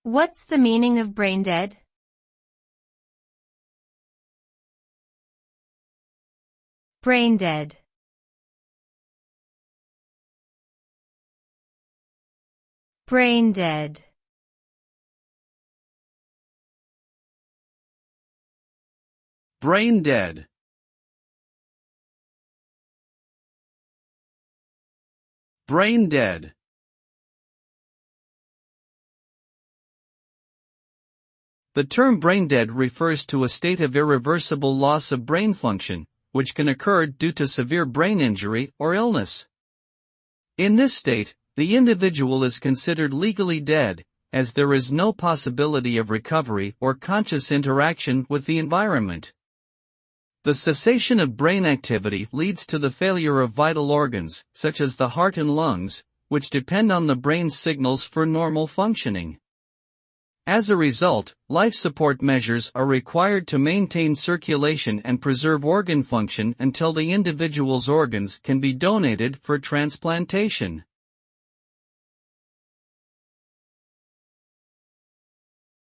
What's the meaning of brain dead? Brain dead. Brain dead. Brain dead. Brain dead. The term brain dead refers to a state of irreversible loss of brain function, which can occur due to severe brain injury or illness. In this state, the individual is considered legally dead, as there is no possibility of recovery or conscious interaction with the environment. The cessation of brain activity leads to the failure of vital organs, such as the heart and lungs, which depend on the brain's signals for normal functioning. As a result, life support measures are required to maintain circulation and preserve organ function until the individual's organs can be donated for transplantation.